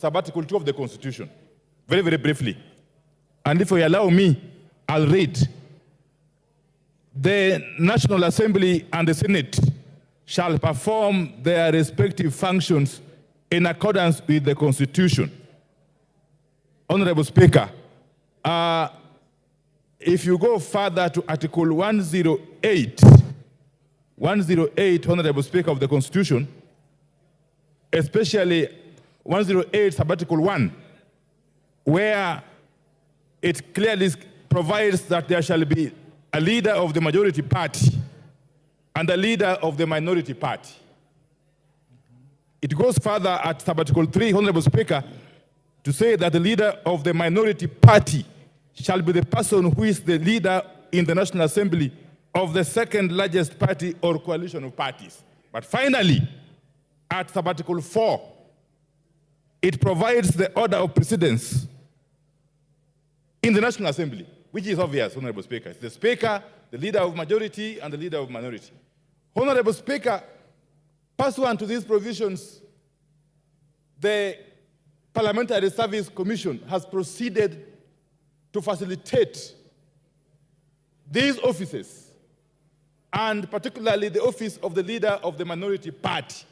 Article 2 of the Constitution. Very, very briefly. And if you allow me, I'll read. The National Assembly and the Senate shall perform their respective functions in accordance with the Constitution. Honorable Speaker, if you go further to Article 108, Honorable Speaker, of the Constitution, especially 108 Article 1, where it clearly provides that there shall be a leader of the majority party and a leader of the minority party. It goes further at Article 3, Honorable Speaker, to say that the leader of the minority party shall be the person who is the leader in the National Assembly of the second largest party or coalition of parties. But finally, at Article 4, it provides the order of precedence in the National Assembly, which is obvious, Honorable Speaker. It's the Speaker, the leader of majority, and the leader of minority. Honorable Speaker, pursuant to these provisions, the Parliamentary Service Commission has proceeded to facilitate these offices, and particularly the office of the leader of the minority party,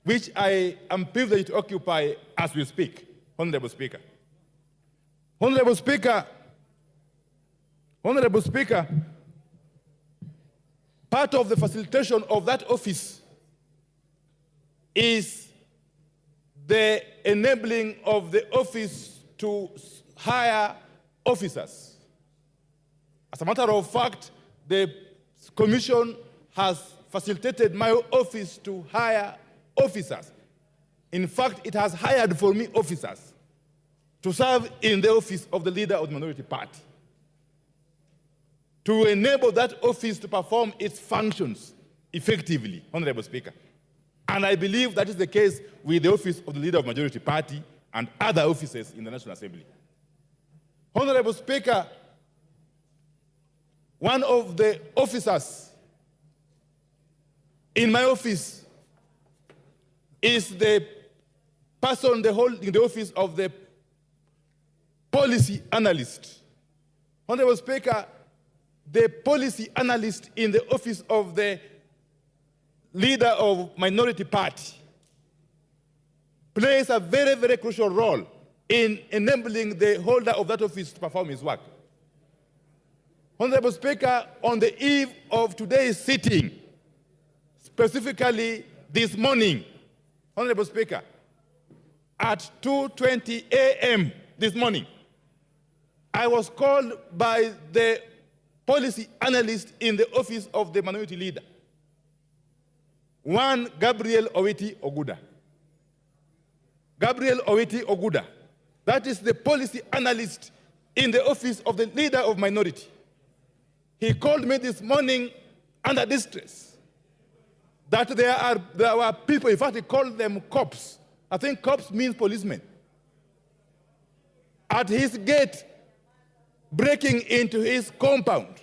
which I am privileged to occupy as we speak, Honorable Speaker. Honorable Speaker, part of the facilitation of that office is the enabling of the office to hire officers. As a matter of fact, the Commission has facilitated my office to hire officers. In fact, it has hired for me officers to serve in the office of the leader of the minority party, to enable that office to perform its functions effectively, Honorable Speaker. And I believe that is the case with the office of the leader of the majority party and other offices in the National Assembly. Honorable Speaker, one of the officers in my office is the person holding the office of the policy analyst. Honorable Speaker, the policy analyst in the office of the leader of minority party plays a very, very crucial role in enabling the holder of that office to perform his work. Honorable Speaker, on the eve of today's sitting, specifically this morning, Honorable Speaker, at 2:20 a.m. this morning, I was called by the policy analyst in the office of the minority leader, one Gabriel Oguda. Gabriel Oguda, that is the policy analyst in the office of the leader of minority. He called me this morning under distress that there were people, in fact he called them cops. I think cops means policemen. At his gate, breaking into his compound.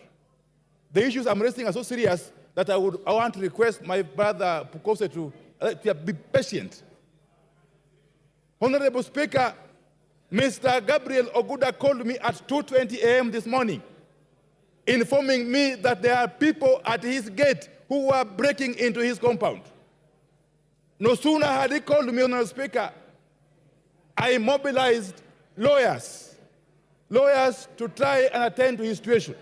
The issues I'm raising are so serious that I want to request my brother Pukose to be patient. Honorable Speaker, Mr. Gabriel Oguda called me at 2:20 a.m. this morning, informing me that there are people at his gate who were breaking into his compound. No sooner had he called me, Honorable Speaker, I mobilized lawyers to try and attend to his situation.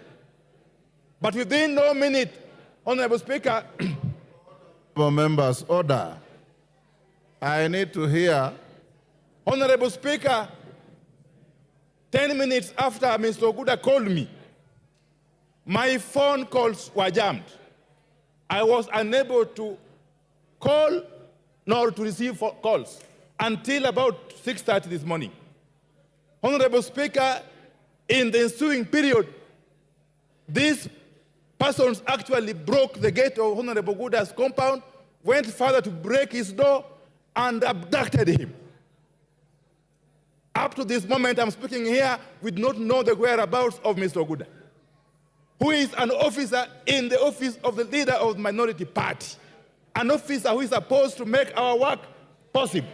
But within no minute, Honorable Speaker, members, order. I need to hear. Honorable Speaker, 10 minutes after Mr. Oguda called me, my phone calls were jammed. I was unable to call nor to receive calls until about 6:30 this morning. Honorable Speaker, in the ensuing period, these persons actually broke the gate of Honorable Oguda's compound, went further to break his door, and abducted him. Up to this moment I'm speaking here, we do not know the whereabouts of Mr. Oguda, who is an officer in the office of the leader of the minority party, an officer who is supposed to make our work possible.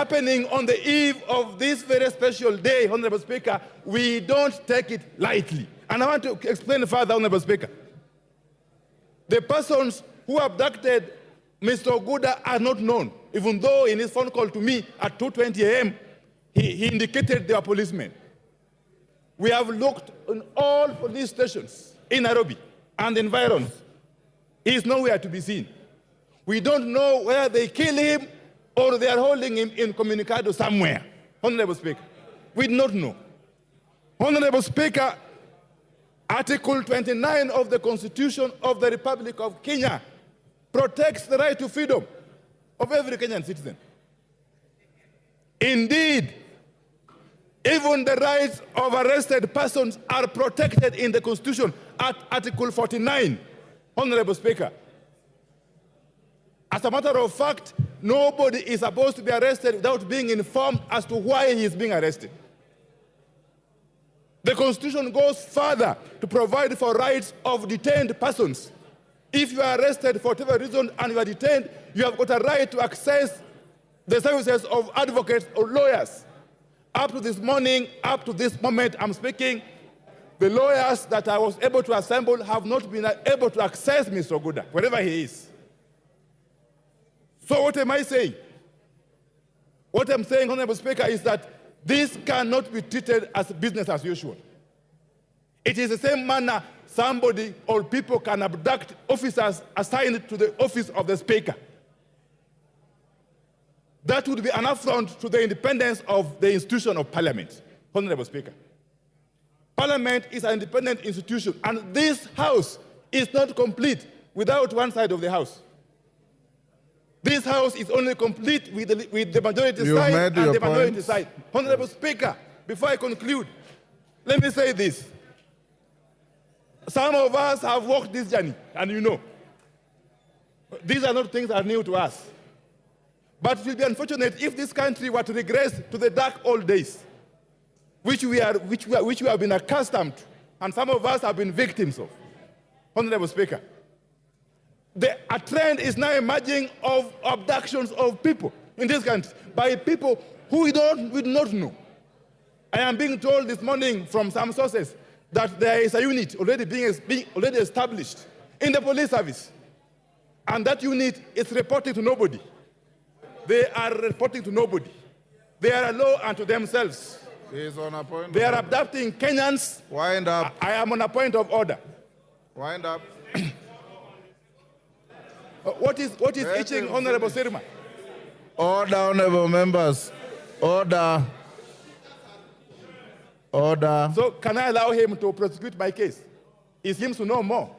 happening on the eve of this very special day, Honorable Speaker, we don't take it lightly. And I want to explain further, Honorable Speaker. The persons who abducted Mr. Oguda are not known, even though in his phone call to me at 2:20 a.m., he indicated they are policemen. We have looked in all police stations in Nairobi and environs. He is nowhere to be seen. We don't know whether they kill him or they are holding him incommunicado somewhere. Honorable Speaker, we do not know. Honorable Speaker, Article 29 of the Constitution of the Republic of Kenya protects the right to freedom of every Kenyan citizen. Indeed, even the rights of arrested persons are protected in the Constitution at Article 49, Honorable Speaker. As a matter of fact, nobody is supposed to be arrested without being informed as to why he is being arrested. The Constitution goes further to provide for rights of detained persons. If you are arrested for whatever reason and you are detained, you have got a right to access the services of advocates or lawyers. Up to this morning, up to this moment I'm speaking, the lawyers that I was able to assemble have not been able to access Mr. Oguda, wherever he is. So what am I saying? What I'm saying, Honorable Speaker, is that this cannot be treated as business as usual. It is the same manner somebody or people can abduct officers assigned to the office of the Speaker. That would be an affront to the independence of the institution of Parliament, Honorable Speaker. Parliament is an independent institution, and this House is not complete without one side of the House. This House is only complete with the majority side and the minority side. Honorable Speaker, before I conclude, let me say this. Some of us have walked this journey, and you know, these are not things that are new to us. But it will be unfortunate if this country were to regress to the dark old days, which we have been accustomed to, and some of us have been victims of. Honorable Speaker, a trend is now emerging of abductions of people in this country by people who we do not know. I am being told this morning from some sources that there is a unit already established in the police service, and that unit is reporting to nobody. They are reporting to nobody. They are a law unto themselves. He is on a point. They are abducting Kenyans. Wind up. I am on a point of order. Wind up. What is itching, Honorable Sirma? Order, honorable members. Order. Order. So can I allow him to prosecute my case? He seems to know more.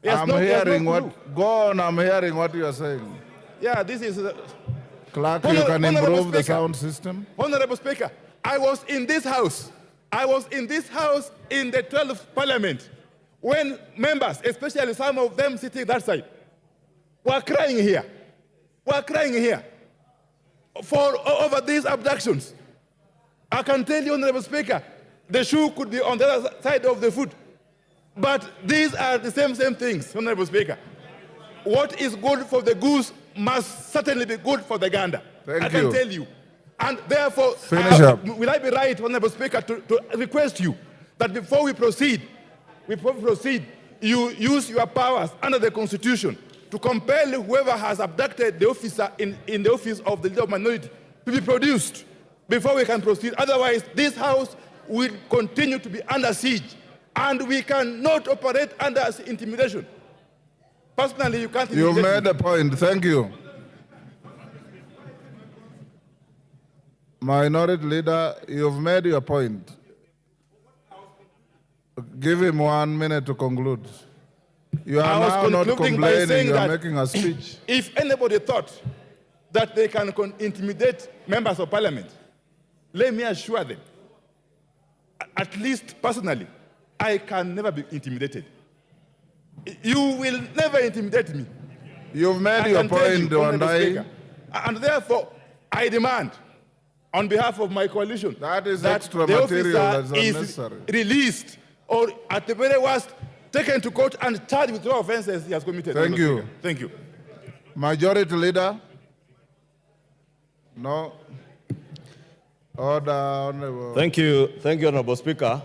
I'm hearing what. Go on. I'm hearing what you are saying. Yeah, this is. Clerk, you can improve the sound system. Honorable Speaker, I was in this House. I was in this House in the 12th Parliament when members, especially some of them sitting that side, were crying here. Were crying here over these abductions. I can tell you, Honorable Speaker, the shoe could be on the other side of the foot. But these are the same things, Honorable Speaker. What is good for the goose must certainly be good for the gander. I can tell you. And therefore, will I be right, Honorable Speaker, to request you that before we proceed, you use your powers under the Constitution to compel whoever has abducted the officer in the office of the leader of minority to be produced before we can proceed. Otherwise, this House will continue to be under siege, and we cannot operate under intimidation. Personally, you can't. You made a point. Thank you. Minority Leader, you've made your point. Give him 1 minute to conclude. You are now not complaining, you are making a speech. If anybody thought that they can intimidate members of Parliament, let me assure them, at least personally, I can never be intimidated. You will never intimidate me. You've made your point, Wandayi. And therefore, I demand, on behalf of my coalition, that extra material that's unnecessary. Released, or at the very worst, taken to court and charged with all offenses he has committed. Thank you. Thank you. Majority Leader. No. Order, Honorable. Thank you, Honorable Speaker.